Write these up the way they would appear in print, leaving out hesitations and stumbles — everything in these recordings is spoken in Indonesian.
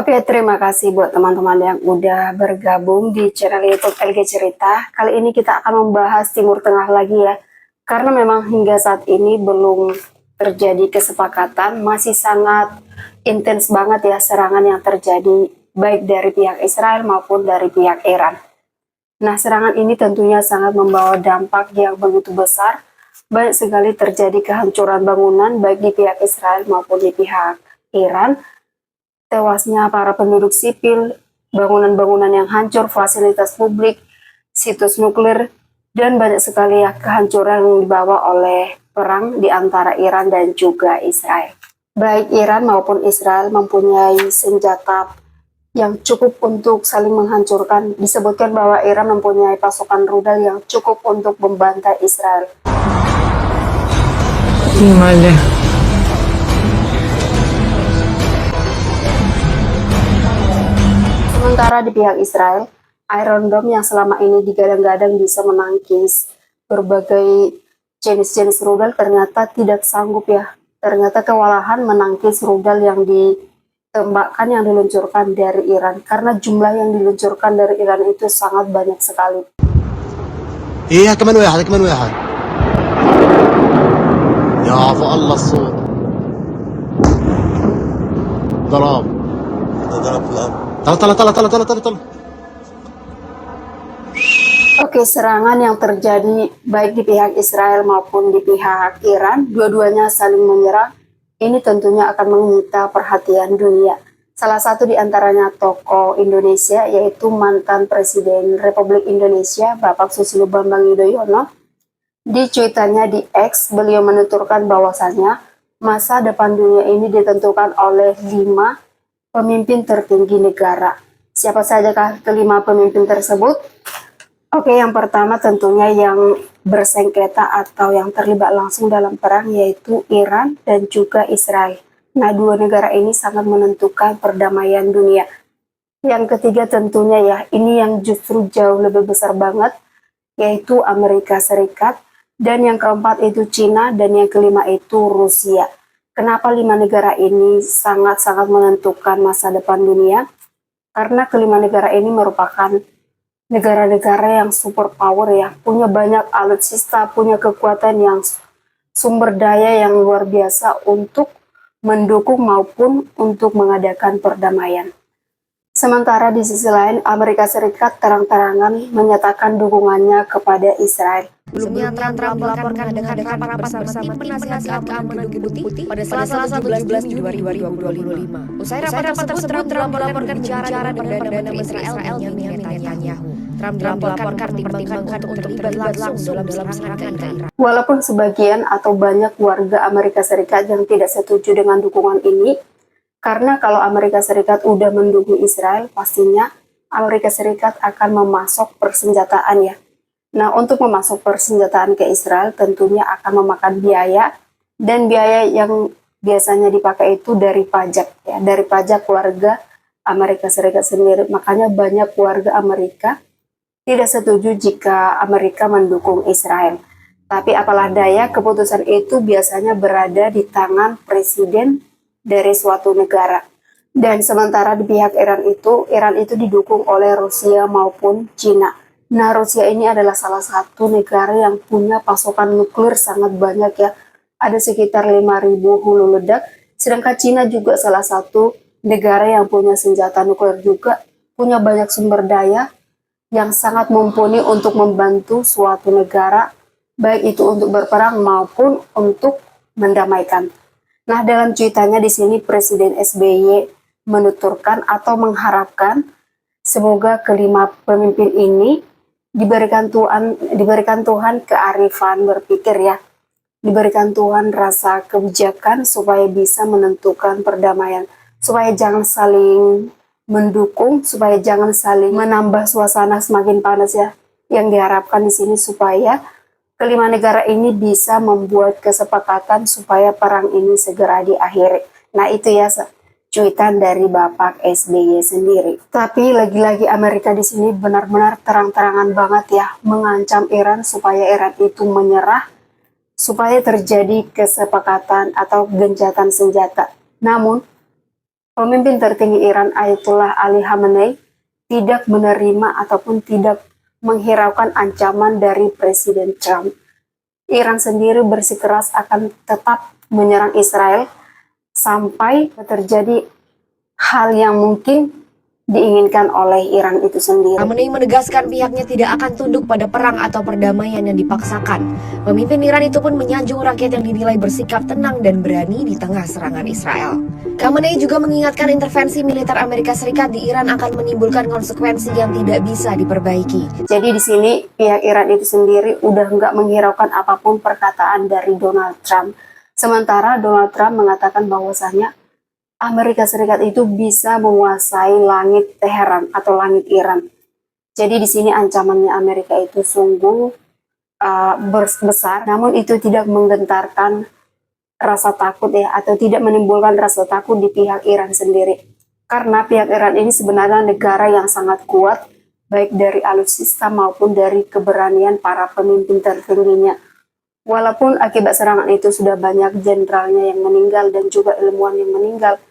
Oke, terima kasih buat teman-teman yang udah bergabung di channel YouTube LG Cerita. Kali ini kita akan membahas Timur Tengah lagi ya. Karena memang hingga saat ini belum terjadi kesepakatan, masih sangat intens banget ya serangan yang terjadi baik dari pihak Israel maupun dari pihak Iran. Nah, serangan ini tentunya sangat membawa dampak yang begitu besar. Banyak sekali terjadi kehancuran bangunan baik di pihak Israel maupun di pihak Iran. Tewasnya para penduduk sipil, bangunan-bangunan yang hancur, fasilitas publik, situs nuklir, dan banyak sekali ya kehancuran yang dibawa oleh perang di antara Iran dan juga Israel. Baik Iran maupun Israel mempunyai senjata yang cukup untuk saling menghancurkan. Disebutkan bahwa Iran mempunyai pasukan rudal yang cukup untuk membantai Israel. Gimana? Sementara di pihak Israel, Iron Dome yang selama ini digadang-gadang bisa menangkis berbagai jenis-jenis rudal ternyata tidak sanggup ya. Ternyata kewalahan menangkis rudal yang ditembakkan, yang diluncurkan dari Iran. Karena jumlah yang diluncurkan dari Iran itu sangat banyak sekali. Iya, كمان واحد كمان واحد يا عفو الله الصوت ضرب ضرب في الأرض طلع. Oke, serangan yang terjadi baik di pihak Israel maupun di pihak Iran, dua-duanya saling menyerang. Ini tentunya akan menyita perhatian dunia. Salah satu di antaranya tokoh Indonesia, yaitu mantan Presiden Republik Indonesia, Bapak Susilo Bambang Yudhoyono. Di cuitannya di X, beliau menuturkan bahwasannya masa depan dunia ini ditentukan oleh 5 pemimpin tertinggi negara. Siapa sajakah kelima pemimpin tersebut? Oke, yang pertama tentunya yang bersengketa atau yang terlibat langsung dalam perang, yaitu Iran dan juga Israel. Nah, dua negara ini sangat menentukan perdamaian dunia. Yang ketiga tentunya ya, ini yang justru jauh lebih besar banget, yaitu Amerika Serikat. Dan yang keempat itu Cina, dan yang kelima itu Rusia. Kenapa 5 negara ini sangat-sangat menentukan masa depan dunia? Karena kelima negara ini merupakan negara-negara yang super power ya, punya banyak alutsista, punya kekuatan yang sumber daya yang luar biasa untuk mendukung maupun untuk mengadakan perdamaian. Sementara di sisi lain, Amerika Serikat terang-terangan menyatakan dukungannya kepada Israel. Sebelumnya, Trump dilaporkan mengadakan rapat bersama tim penasihat keamanan Gedung Putih pada Selasa 17 Juni 2025. Usai rapat tersebut, Trump dilaporkan berbicara dengan Perdana Menteri Israel Benjamin Netanyahu. Trump dilaporkan mempertimbangkan untuk terlibat langsung dalam serangan ke Iran. Walaupun sebagian atau banyak warga Amerika Serikat yang tidak setuju dengan dukungan ini, karena kalau Amerika Serikat udah mendukung Israel, pastinya Amerika Serikat akan memasok persenjataan ya. Nah, untuk memasok persenjataan ke Israel tentunya akan memakan biaya, dan biaya yang biasanya dipakai itu dari pajak ya, dari pajak warga Amerika Serikat sendiri. Makanya banyak warga Amerika tidak setuju jika Amerika mendukung Israel. Tapi apalah daya, keputusan itu biasanya berada di tangan presiden dari suatu negara. Dan sementara di pihak Iran itu didukung oleh Rusia maupun Cina. Nah, Rusia ini adalah salah satu negara yang punya pasokan nuklir sangat banyak ya. Ada sekitar 5.000 hulu ledak. Sedangkan Cina juga salah satu negara yang punya senjata nuklir juga. Punya banyak sumber daya yang sangat mumpuni untuk membantu suatu negara, baik itu untuk berperang maupun untuk mendamaikan. Nah, dalam cuitannya di sini Presiden SBY menuturkan atau mengharapkan semoga kelima pemimpin ini diberikan Tuhan kearifan berpikir ya, diberikan Tuhan rasa kebijakan supaya bisa menentukan perdamaian, supaya jangan saling mendukung, supaya jangan saling menambah suasana semakin panas ya. Yang diharapkan di sini supaya kelima negara ini bisa membuat kesepakatan supaya perang ini segera diakhiri. Nah, itu ya cuitan dari Bapak SBY sendiri. Tapi lagi-lagi Amerika di sini benar-benar terang-terangan banget ya, mengancam Iran supaya Iran itu menyerah, supaya terjadi kesepakatan atau gencatan senjata. Namun Pemimpin tertinggi Iran Ayatollah Ali Khamenei tidak menerima ataupun tidak menghiraukan ancaman dari Presiden Trump. Iran sendiri bersikeras akan tetap menyerang Israel sampai terjadi hal yang mungkin diinginkan oleh Iran itu sendiri. Khamenei menegaskan pihaknya tidak akan tunduk pada perang atau perdamaian yang dipaksakan. Pemimpin Iran itu pun menyanjung rakyat yang dinilai bersikap tenang dan berani di tengah serangan Israel. Khamenei juga mengingatkan intervensi militer Amerika Serikat di Iran akan menimbulkan konsekuensi yang tidak bisa diperbaiki. Jadi di sini pihak Iran itu sendiri udah nggak menghiraukan apapun perkataan dari Donald Trump. Sementara Donald Trump mengatakan bahwasanya Amerika Serikat itu bisa menguasai langit Teheran atau langit Iran. Jadi di sini ancamannya Amerika itu sungguh besar, namun itu tidak menggentarkan rasa takut ya, atau tidak menimbulkan rasa takut di pihak Iran sendiri. Karena pihak Iran ini sebenarnya negara yang sangat kuat, baik dari alutsista maupun dari keberanian para pemimpin tertingginya. Walaupun akibat serangan itu sudah banyak jenderalnya yang meninggal dan juga ilmuwan yang meninggal,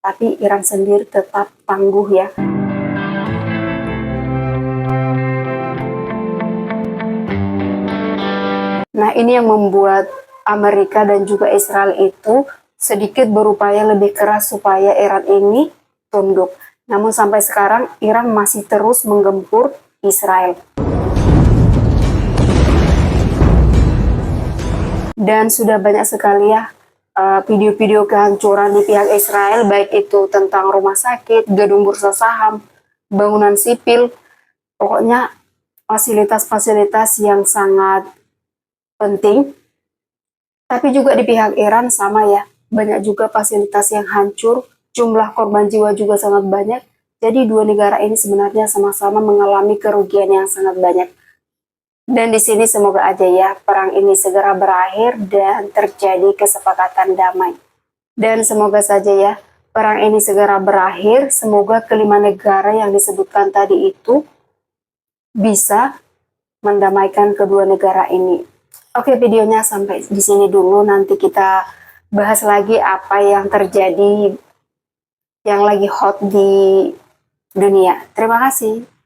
tapi Iran sendiri tetap tangguh ya. Nah, ini yang membuat Amerika dan juga Israel itu sedikit berupaya lebih keras supaya Iran ini tunduk. Namun sampai sekarang Iran masih terus menggempur Israel. Dan sudah banyak sekali ya video-video kehancuran di pihak Israel, baik itu tentang rumah sakit, gedung bursa saham, bangunan sipil, pokoknya fasilitas-fasilitas yang sangat penting. Tapi juga di pihak Iran sama ya, banyak juga fasilitas yang hancur, jumlah korban jiwa juga sangat banyak. Jadi dua negara ini sebenarnya sama-sama mengalami kerugian yang sangat banyak. Dan di sini semoga aja ya perang ini segera berakhir dan terjadi kesepakatan damai. Dan semoga saja ya perang ini segera berakhir, semoga kelima negara yang disebutkan tadi itu bisa mendamaikan kedua negara ini. Oke, videonya sampai di sini dulu, nanti kita bahas lagi apa yang terjadi yang lagi hot di dunia. Terima kasih.